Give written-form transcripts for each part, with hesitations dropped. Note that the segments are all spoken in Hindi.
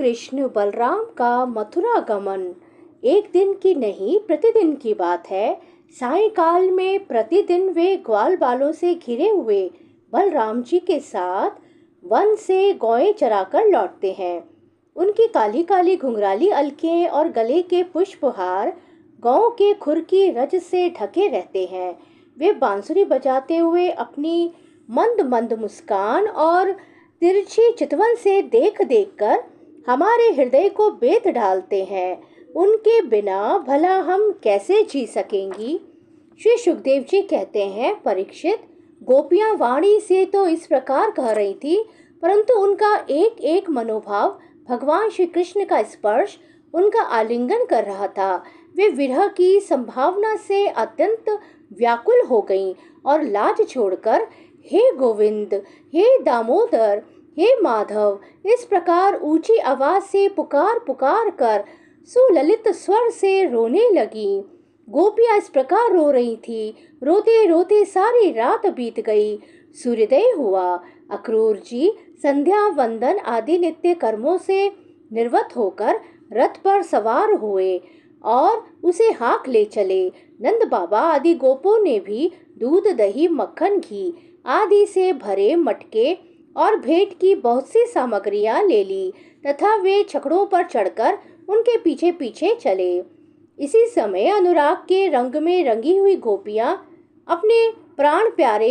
कृष्ण बलराम का मथुरा गमन एक दिन की नहीं प्रतिदिन की बात है। सायंकाल में प्रतिदिन वे ग्वाल बालों से घिरे हुए बलराम जी के साथ वन से गौएं चराकर लौटते हैं। उनकी काली काली घुंघराली अलकें और गले के पुष्पहार गौ के खुर की रज से ढके रहते हैं। वे बांसुरी बजाते हुए अपनी मंद मंद मुस्कान और तिरछी चितवन से देख देख कर हमारे हृदय को बेत डालते हैं। उनके बिना भला हम कैसे जी सकेंगी। श्री सुखदेव जी कहते हैं, परीक्षित, गोपियां वाणी से तो इस प्रकार कह रही थी, परंतु उनका एक एक मनोभाव भगवान श्री कृष्ण का स्पर्श उनका आलिंगन कर रहा था। वे विरह की संभावना से अत्यंत व्याकुल हो गईं और लाज छोड़कर हे गोविंद, हे दामोदर, हे माधव इस प्रकार ऊंची आवाज से पुकार पुकार कर सुललित स्वर से रोने लगी। गोपियां इस प्रकार रो रही थी। रोते रोते सारी रात बीत गई। सूर्योदय हुआ। अक्रूर जी संध्या वंदन आदि नित्य कर्मों से निर्वत होकर रथ पर सवार हुए और उसे हाँक ले चले। नंद बाबा आदि गोपों ने भी दूध दही मक्खन घी आदि से भरे मटके और भेंट की बहुत सी सामग्रियां ले ली तथा वे छकड़ों पर चढ़कर उनके पीछे पीछे चले। इसी समय अनुराग के रंग में रंगी हुई गोपियां अपने प्राण प्यारे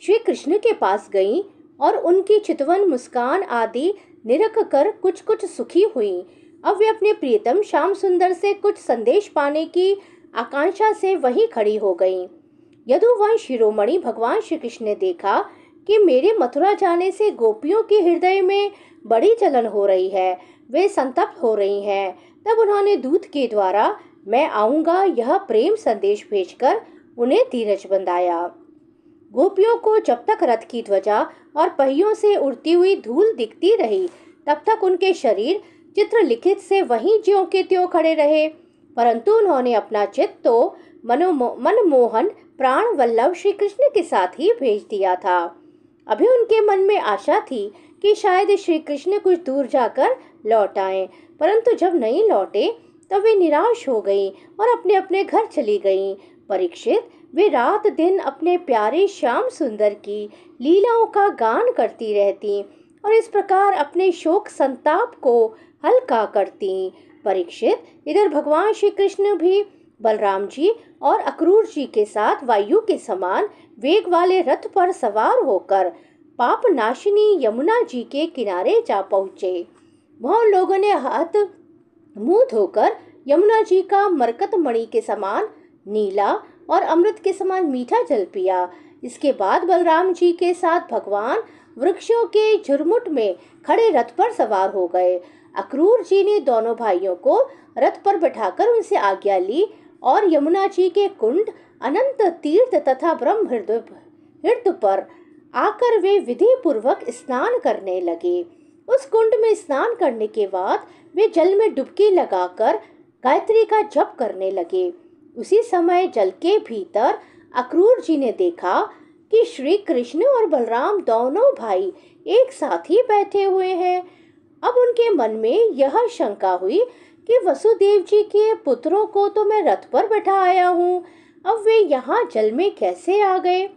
श्री कृष्ण के पास गईं और उनकी चितवन मुस्कान आदि निरख कर कुछ कुछ सुखी हुईं। अब वे अपने प्रियतम श्याम सुंदर से कुछ संदेश पाने की आकांक्षा से वहीं खड़ी हो गईं। यदुवंश शिरोमणि भगवान श्री कृष्ण ने देखा कि मेरे मथुरा जाने से गोपियों के हृदय में बड़ी जलन हो रही है, वे संतप्त हो रही हैं। तब उन्होंने दूत के द्वारा मैं आऊंगा यह प्रेम संदेश भेजकर उन्हें धीरज बंधाया। गोपियों को जब तक रथ की ध्वजा और पहियों से उड़ती हुई धूल दिखती रही तब तक उनके शरीर चित्रलिखित से वहीं ज्यों के त्यों खड़े रहे, परंतु उन्होंने अपना चित्त तो मनमोहन प्राण वल्लभ श्री कृष्ण के साथ ही भेज दिया था। अभी उनके मन में आशा थी कि शायद श्री कृष्ण कुछ दूर जाकर लौट आए, परंतु जब नहीं लौटे तब वे निराश हो गईं और अपने अपने घर चली गईं। परीक्षित, वे रात दिन अपने प्यारे श्याम सुंदर की लीलाओं का गान करती रहती और इस प्रकार अपने शोक संताप को हल्का करती। परीक्षित, इधर भगवान श्री कृष्ण भी बलराम जी और अक्रूर जी के साथ वायु के समान वेग वाले रथ पर सवार होकर पाप नाशिनी यमुना जी के किनारे जा पहुँचे। वहाँ लोगों ने हाथ मुंह धोकर यमुना जी का मरकत मणि के समान नीला और अमृत के समान मीठा जल पिया। इसके बाद बलराम जी के साथ भगवान वृक्षों के झुरमुट में खड़े रथ पर सवार हो गए। अक्रूर जी ने दोनों भाइयों को रथ पर बैठाकर उनसे आज्ञा ली और यमुना जी के कुंड, अनंत तीर्थ तथा ब्रह्म हृदय पर आकर वे विधि पूर्वक स्नान करने लगे। उस कुंड में स्नान करने के बाद वे जल में डुबकी लगाकर गायत्री का जप करने लगे। उसी समय जल के भीतर अक्रूर जी ने देखा कि श्री कृष्ण और बलराम दोनों भाई एक साथ ही बैठे हुए हैं। अब उनके मन में यह शंका हुई कि वसुदेव जी के पुत्रों को तो मैं रथ पर बैठा आया हूँ, अब वे यहाँ जल में कैसे आ गए।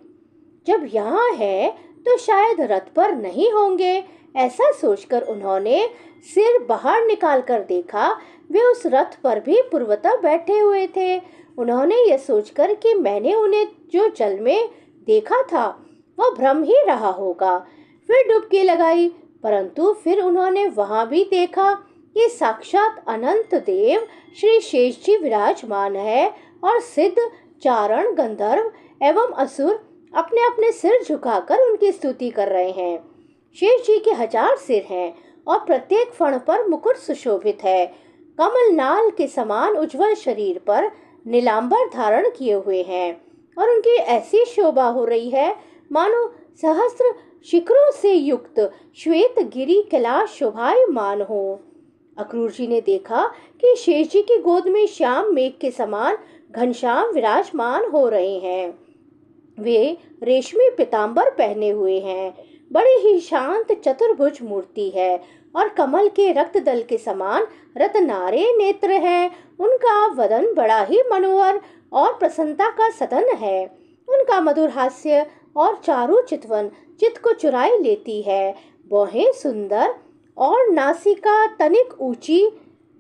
जब यहाँ है तो शायद रथ पर नहीं होंगे। ऐसा सोचकर उन्होंने सिर बाहर निकालकर देखा, वे उस रथ पर भी पूर्वतः बैठे हुए थे। उन्होंने यह सोचकर कि मैंने उन्हें जो जल में देखा था वह भ्रम ही रहा होगा, फिर डुबकी लगाई, परंतु फिर उन्होंने वहां भी देखा कि साक्षात अनंत देव श्री शेष जी विराजमान है और सिद्ध, चारण, गंधर्व एवं असुर अपने अपने सिर झुकाकर उनकी स्तुति कर रहे हैं। शेष जी के 1000 सिर हैं और प्रत्येक फण पर मुकुट सुशोभित है। कमल नाल के समान उज्जवल शरीर पर नीलांबर धारण किए हुए हैं और उनकी ऐसी शोभा हो रही है मानो सहस्त्र शिखरों से युक्त श्वेत गिरी कैलाश शोभायमान हो। अक्रूर जी ने देखा कि शेष जी की गोद में श्याम मेघ के समान घनश्याम विराजमान हो रहे हैं। वे रेशमी पीतांबर पहने हुए हैं। बड़ी ही शांत चतुर्भुज मूर्ति है। और कमल के रक्त दल के समान रत्नारे नेत्र है। उनका वदन बड़ा ही मनोहर और प्रसन्नता का सदन है। उनका मधुर हास्य और चारु चितवन चित्त को चुराए लेती है। भौहें सुंदर और नासिका तनिक ऊंची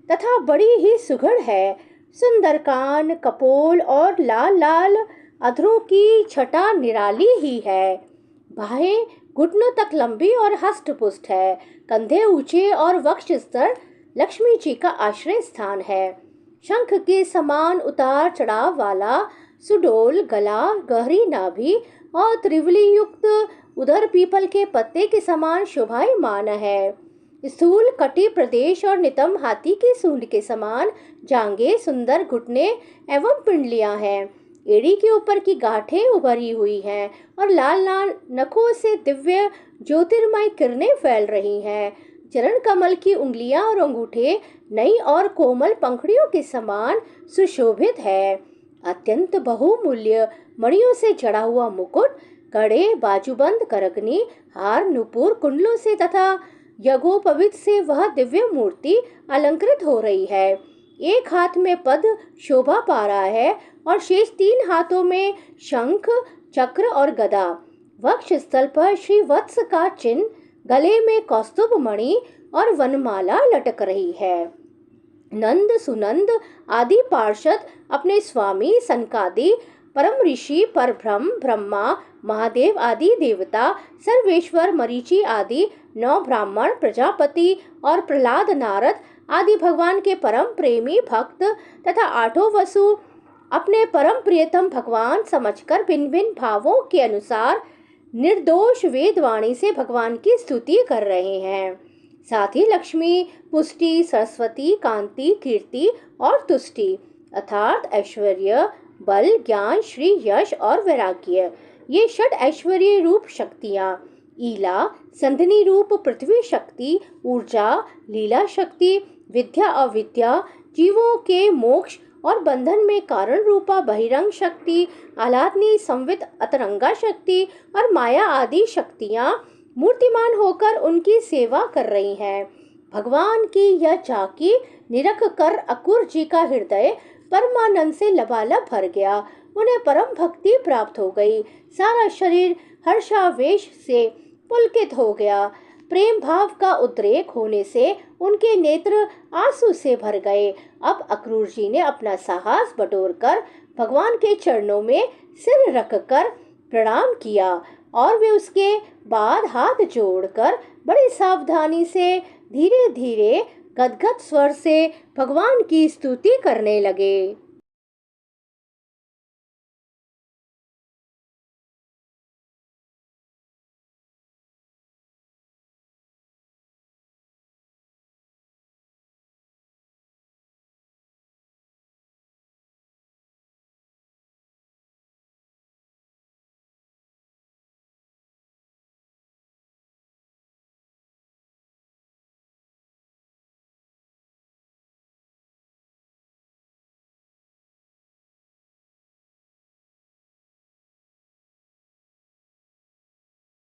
तथा बड़ी ही सुघड़ है। सुंदर कान, कपोल और लाल लाल अधरों की छटा निराली ही है। बाहें घुटनों तक लंबी और हष्ट पुष्ट है। कंधे ऊंचे और वक्ष स्तर लक्ष्मी जी का आश्रय स्थान है। शंख के समान उतार चढ़ाव वाला सुडोल गला, गहरी नाभि और त्रिवली युक्त उदर पीपल के पत्ते के समान शोभायमान है। स्थूल कटी प्रदेश और नितंब हाथी की सूंड के समान जांघें, सुंदर घुटने एवं पिंडलियां हैं। एड़ी के ऊपर की गांठें उभरी हुई हैं और लाल लाल नखों से दिव्य ज्योतिर्मय किरणें फैल रही हैं। चरण कमल की उंगलियां और अंगूठे नई और कोमल पंखुड़ियों के समान सुशोभित है। अत्यंत बहुमूल्य मणियों से जड़ा हुआ मुकुट, कड़े, बाजूबंद, करगनी, हार, नुपुर, कुंडलों से तथा यज्ञोपवीत से वह दिव्य मूर्ति अलंकृत हो रही है। एक हाथ में पद शोभा पा रहा है और शेष 3 हाथों में शंख, चक्र और गदा। वक्ष स्थल पर श्री वत्स का चिन्ह, गले में कौस्तुभ मणि और वनमाला लटक रही है। नंद, सुनंद आदि पार्षद अपने स्वामी सनकादि, परम ऋषि, परब्रह्म, ब्रह्मा, महादेव आदि देवता, सर्वेश्वर, मरीचि आदि 9 ब्राह्मण, प्रजापति और प्रहलाद, नारद आदि भगवान के परम प्रेमी भक्त तथा 8 वसु अपने परम प्रियतम भगवान समझकर भिन्न भिन्न भावों के अनुसार निर्दोष वेदवाणी से भगवान की स्तुति कर रहे हैं। साथ ही लक्ष्मी, पुष्टि, सरस्वती, कांति, कीर्ति और तुष्टि अर्थात ऐश्वर्य, बल, ज्ञान, श्री, यश और वैराग्य, ये षड ऐश्वर्य रूप शक्तियाँ, ईला, संधिनी रूप पृथ्वी शक्ति, ऊर्जा, लीला शक्ति, विद्या अविद्या, जीवों के मोक्ष और बंधन में कारण रूपा बहिरंग शक्ति, आह्लादनी संवित अतरंगा शक्ति और माया आदि शक्तियाँ मूर्तिमान होकर उनकी सेवा कर रही हैं। भगवान की यह झांकी निरख कर अकुर जी का हृदय परमानंद से लबालब भर गया। उन्हें परम भक्ति प्राप्त हो गई। सारा शरीर हर्षावेश से पुलकित हो गया। प्रेम भाव का उद्रेक होने से उनके नेत्र आंसू से भर गए। अब अक्रूर जी ने अपना साहस बटोरकर भगवान के चरणों में सिर रखकर प्रणाम किया और वे उसके बाद हाथ जोड़कर बड़ी सावधानी से धीरे धीरे गदगद स्वर से भगवान की स्तुति करने लगे।